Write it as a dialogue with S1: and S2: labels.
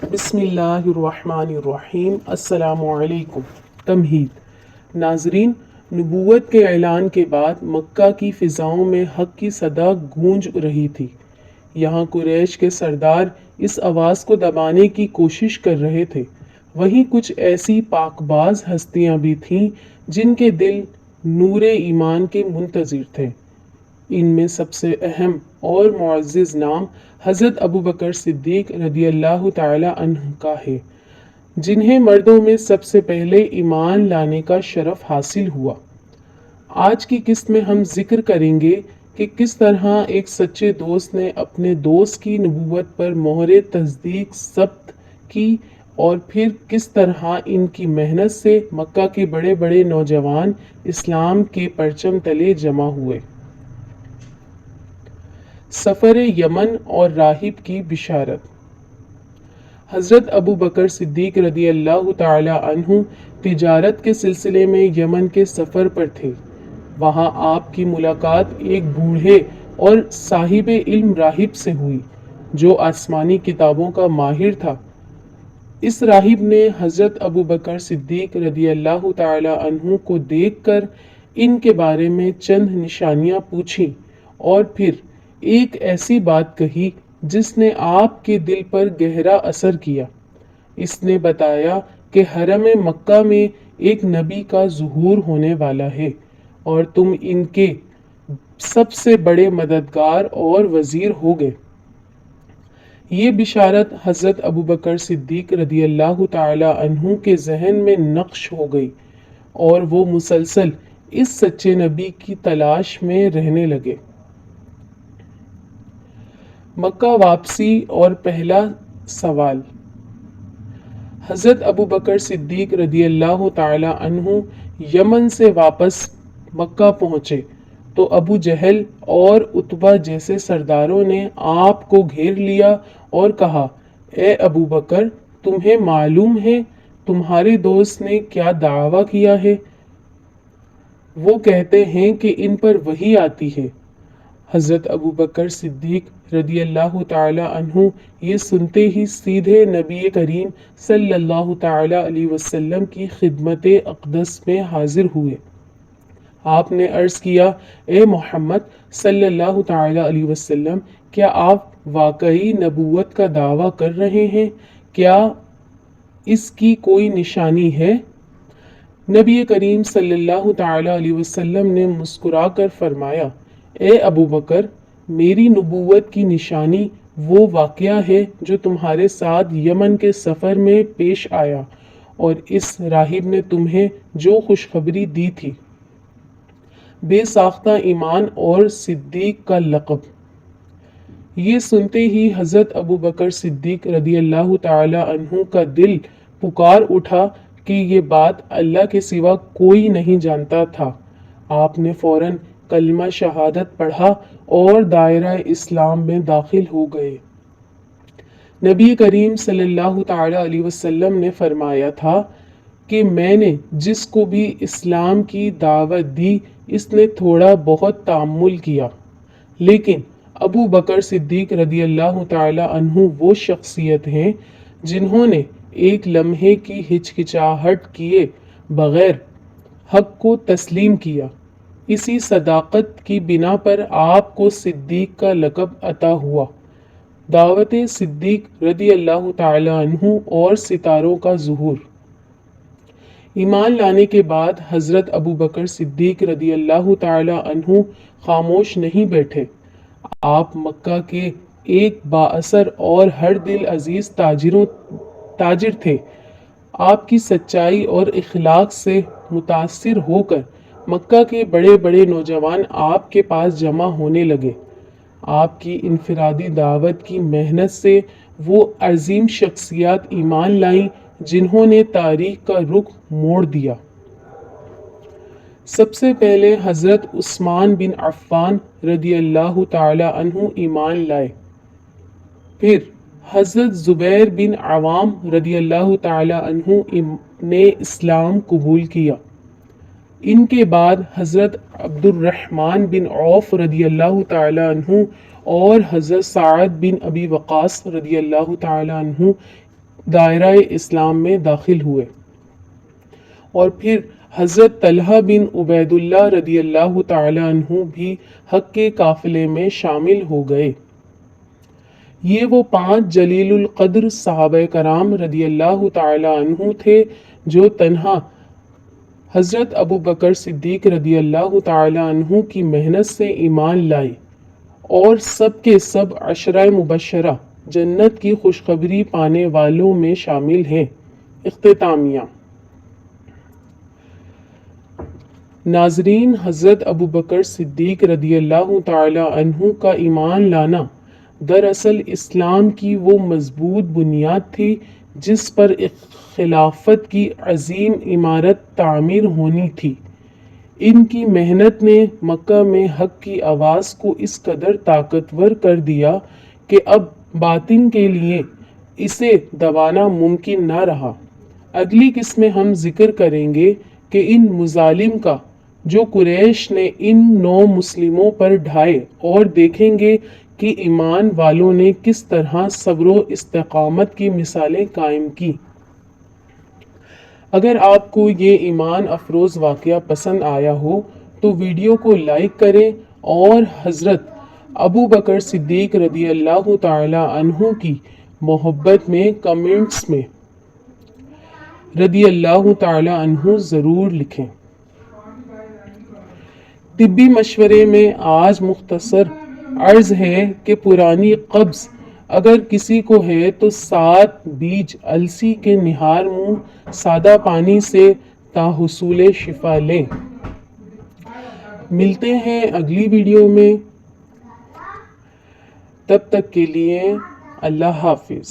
S1: بسم اللہ الرحمن الرحیم۔ السلام علیکم۔ تمہید۔ ناظرین، نبوت کے اعلان کے بعد مکہ کی فضاؤں میں حق کی صدا گونج رہی تھی۔ یہاں قریش کے سردار اس آواز کو دبانے کی کوشش کر رہے تھے، وہیں کچھ ایسی پاک باز ہستیاں بھی تھیں جن کے دل نور ایمان کے منتظر تھے۔ ان میں سب سے اہم اور معزز نام حضرت ابوبکر صدیق رضی اللہ تعالی عنہ کا ہے، جنہیں مردوں میں سب سے پہلے ایمان لانے کا شرف حاصل ہوا۔ آج کی قسط میں ہم ذکر کریں گے کہ کس طرح ایک سچے دوست نے اپنے دوست کی نبوت پر مہر تصدیق ثبت کی، اور پھر کس طرح ان کی محنت سے مکہ کے بڑے بڑے نوجوان اسلام کے پرچم تلے جمع ہوئے۔ سفر یمن اور راہب کی بشارت۔ حضرت ابوبکر صدیق رضی اللہ تعالی عنہ تجارت کے سلسلے میں یمن کے سفر پر تھے۔ وہاں آپ کی ملاقات ایک بوڑھے اور صاحب علم راہب سے ہوئی جو آسمانی کتابوں کا ماہر تھا۔ اس راہب نے حضرت ابوبکر صدیق رضی اللہ تعالی عنہ کو دیکھ کر ان کے بارے میں چند نشانیاں پوچھیں، اور پھر ایک ایسی بات کہی جس نے آپ کے دل پر گہرا اثر کیا۔ اس نے بتایا کہ حرم مکہ میں ایک نبی کا ظہور ہونے والا ہے، اور تم ان کے سب سے بڑے مددگار اور وزیر ہوگے۔ یہ بشارت حضرت ابوبکر صدیق رضی اللہ تعالی عنہ کے ذہن میں نقش ہو گئی، اور وہ مسلسل اس سچے نبی کی تلاش میں رہنے لگے۔ مکہ واپسی اور پہلا سوال۔ حضرت ابوبکر صدیق رضی اللہ تعالی عنہ یمن سے واپس مکہ پہنچے تو ابو جہل اور عتبہ جیسے سرداروں نے آپ کو گھیر لیا اور کہا، اے ابوبکر، تمہیں معلوم ہے تمہارے دوست نے کیا دعویٰ کیا ہے؟ وہ کہتے ہیں کہ ان پر وحی آتی ہے۔ حضرت ابوبکر صدیق رضی اللہ تعالی عنہ یہ سنتے ہی سیدھے نبی کریم صلی اللہ تعالی علیہ وسلم کی خدمت اقدس میں حاضر ہوئے۔ آپ نے عرض کیا، اے محمد صلی اللہ تعالی علیہ وسلم، کیا آپ واقعی نبوت کا دعویٰ کر رہے ہیں؟ کیا اس کی کوئی نشانی ہے؟ نبی کریم صلی اللہ تعالی علیہ وسلم نے مسکرا کر فرمایا، اے ابوبکر، میری نبوت کی نشانی وہ واقعہ ہے جو تمہارے ساتھ یمن کے سفر میں پیش آیا، اور اس راہب نے تمہیں جو خوشخبری دی تھی۔ بے ساختہ ایمان اور صدیق کا لقب۔ یہ سنتے ہی حضرت ابوبکر صدیق رضی اللہ تعالی عنہ کا دل پکار اٹھا کہ یہ بات اللہ کے سوا کوئی نہیں جانتا تھا۔ آپ نے فوراً کلمہ شہادت پڑھا اور دائرہ اسلام میں داخل ہو گئے۔ نبی کریم صلی اللہ تعالی علیہ وسلم نے فرمایا تھا کہ میں نے جس کو بھی اسلام کی دعوت دی اس نے تھوڑا بہت تأمل کیا، لیکن ابو بکر صدیق رضی اللہ تعالی عنہ وہ شخصیت ہیں جنہوں نے ایک لمحے کی ہچکچاہٹ کیے بغیر حق کو تسلیم کیا۔ اسی صداقت کی بنا پر آپ کو صدیق کا لقب عطا ہوا۔ دعوت صدیق رضی اللہ تعالی عنہ اور ستاروں کا ظہور۔ ایمان لانے کے بعد حضرت ابوبکر صدیق رضی اللہ تعالی عنہ خاموش نہیں بیٹھے۔ آپ مکہ کے ایک بااثر اور ہر دل عزیز تاجر تھے۔ آپ کی سچائی اور اخلاق سے متاثر ہو کر مکہ کے بڑے بڑے نوجوان آپ کے پاس جمع ہونے لگے۔ آپ کی انفرادی دعوت کی محنت سے وہ عظیم شخصیات ایمان لائیں جنہوں نے تاریخ کا رخ موڑ دیا۔ سب سے پہلے حضرت عثمان بن عفان رضی اللہ تعالی عنہ ایمان لائے، پھر حضرت زبیر بن عوام رضی اللہ تعالی عنہ نے اسلام قبول کیا۔ ان کے بعد حضرت عبد الرحمن بن عوف رضی اللہ تعالی عنہ اور حضرت سعد بن ابی وقاص رضی اللہ تعالی عنہ دائرہ اسلام میں داخل ہوئے اور پھر حضرت طلحہ بن عبید اللہ رضی اللہ تعالی عنہ بھی حق کے قافلے میں شامل ہو گئے۔ یہ وہ 5 جلیل القدر صحابہ کرام رضی اللہ تعالی عنہ تھے جو تنہا حضرت ابو بکر صدیق رضی اللہ تعالی عنہ کی محنت سے ایمان لائے اور سب کے سب عشرہ مبشرہ جنت کی خوشخبری پانے والوں میں شامل ہیں۔ اختتامیہ۔ ناظرین، حضرت ابو بکر صدیق رضی اللہ تعالی عنہ کا ایمان لانا دراصل اسلام کی وہ مضبوط بنیاد تھی جس پر خلافت کی عظیم عمارت تعمیر ہونی تھی۔ ان کی محنت نے مکہ میں حق کی آواز کو اس قدر طاقتور کر دیا کہ اب باطن کے لیے اسے دبانا ممکن نہ رہا۔ اگلی قسط میں ہم ذکر کریں گے کہ ان مظالم کا جو قریش نے ان نو مسلموں پر ڈھائے اور دیکھیں گے کہ ایمان والوں نے کس طرح صبر و استقامت کی مثالیں قائم کی۔ اگر آپ کو یہ ایمان افروز واقعہ پسند آیا ہو تو ویڈیو کو لائک کریں اور حضرت ابو بکر صدیق رضی اللہ تعالی عنہ کی محبت میں کمنٹس میں رضی اللہ تعالی عنہ ضرور لکھیں۔ طبی مشورے میں آج مختصر عرض ہے کہ پرانی قبض اگر کسی کو ہے تو 7 بیج السی کے نہار منہ سادہ پانی سے تاحصول شفا لیں۔ ملتے ہیں اگلی ویڈیو میں، تب تک کے لیے اللہ حافظ۔